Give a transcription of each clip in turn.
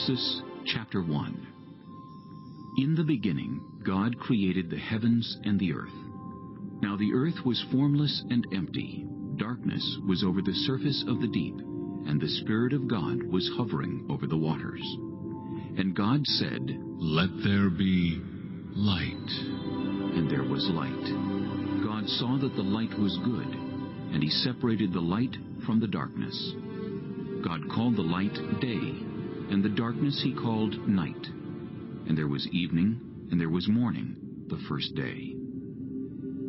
Genesis chapter 1. In the beginning God created the heavens and the earth. Now the earth was formless and empty. Darkness was over the surface of the deep, and the Spirit of God was hovering over the waters. And God said, "Let there be light." And there was light. God saw that the light was good, and He separated the light from the darkness. God called the light day, and the darkness He called night. And there was evening, and there was morning, the first day.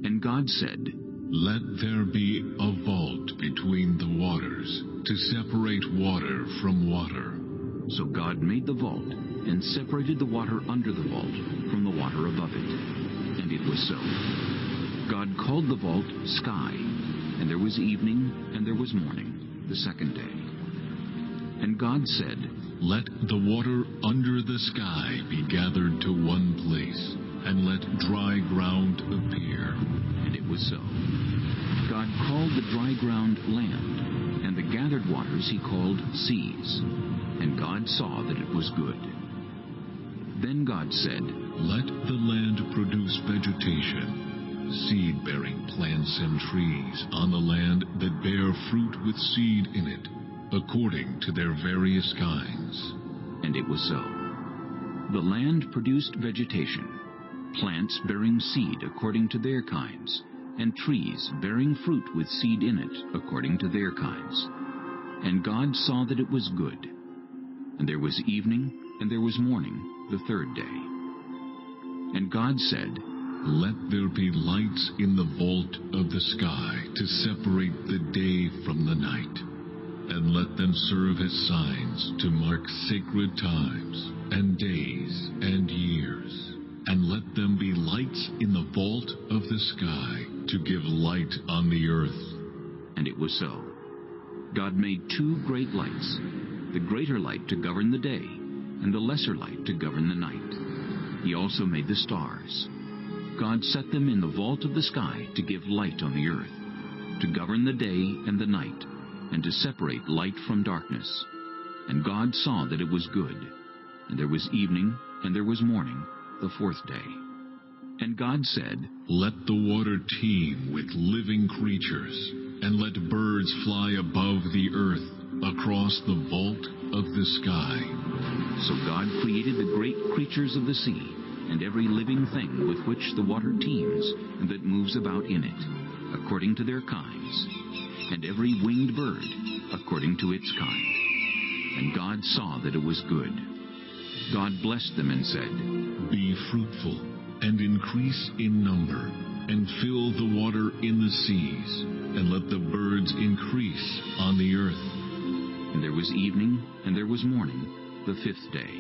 And God said, "Let there be a vault between the waters, to separate water from water." So God made the vault, and separated the water under the vault from the water above it. And it was so. God called the vault sky, and there was evening, and there was morning, the second day. And God said, "Let the water under the sky be gathered to one place, and let dry ground appear." And it was so. God called the dry ground land, and the gathered waters He called seas. And God saw that it was good. Then God said, "Let the land produce vegetation, seed-bearing plants and trees on the land that bear fruit with seed in it, according to their various kinds." And it was so. The land produced vegetation, plants bearing seed according to their kinds, and trees bearing fruit with seed in it according to their kinds. And God saw that it was good. And there was evening, and there was morning, the third day. And God said, "Let there be lights in the vault of the sky to separate the day from the night, and let them serve as signs to mark sacred times and days and years. And let them be lights in the vault of the sky to give light on the earth." And it was so. God made two great lights, the greater light to govern the day, and the lesser light to govern the night. He also made the stars. God set them in the vault of the sky to give light on the earth, to govern the day and the night, and to separate light from darkness. And God saw that it was good. And there was evening, and there was morning, the fourth day. And God said, "Let the water teem with living creatures, and let birds fly above the earth across the vault of the sky." So God created the great creatures of the sea, and every living thing with which the water teems, and that moves about in it, according to their kinds, and every winged bird, according to its kind. And God saw that it was good. God blessed them and said, "Be fruitful, and increase in number, and fill the water in the seas, and let the birds increase on the earth." And there was evening, and there was morning, the fifth day.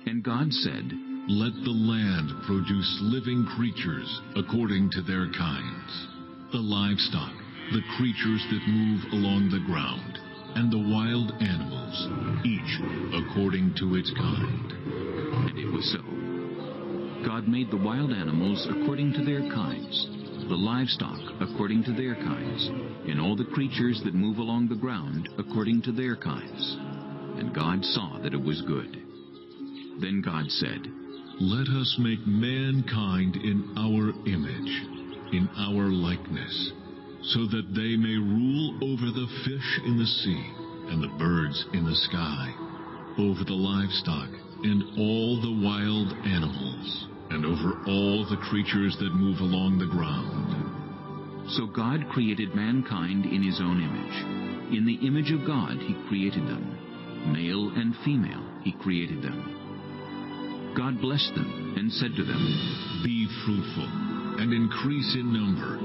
And God said, "Let the land produce living creatures according to their kinds, the livestock, the creatures that move along the ground, and the wild animals, each according to its kind." And it was so. God made the wild animals according to their kinds, the livestock according to their kinds, and all the creatures that move along the ground according to their kinds. And God saw that it was good. Then God said, "Let us make mankind in our image, in our likeness, so that they may rule over the fish in the sea, and the birds in the sky, over the livestock, and all the wild animals, and over all the creatures that move along the ground." So God created mankind in His own image. In the image of God He created them. Male and female He created them. God blessed them and said to them, "Be fruitful, and increase in number.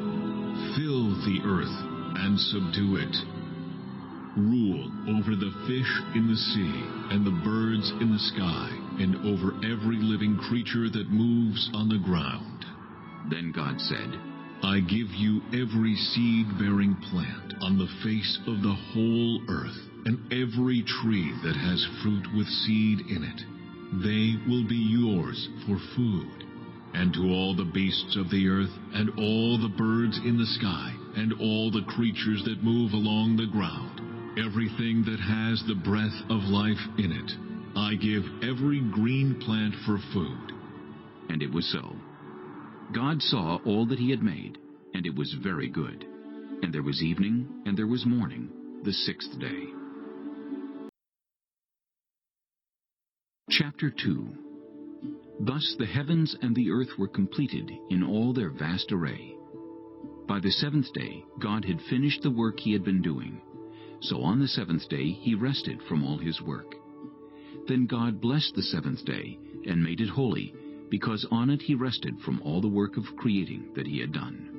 Fill the earth, and subdue it. Rule over the fish in the sea, and the birds in the sky, and over every living creature that moves on the ground." Then God said, "I give you every seed-bearing plant on the face of the whole earth, and every tree that has fruit with seed in it. They will be yours for food. And to all the beasts of the earth, and all the birds in the sky, and all the creatures that move along the ground, everything that has the breath of life in it, I give every green plant for food. And it was so. God saw all that he had made, and it was very good. And there was evening, and there was morning, the sixth day. Chapter 2. Thus the heavens and the earth were completed in all their vast array. By the seventh day God had finished the work he had been doing. So on the seventh day he rested from all his work. Then God blessed the seventh day and made it holy, because on it he rested from all the work of creating that he had done.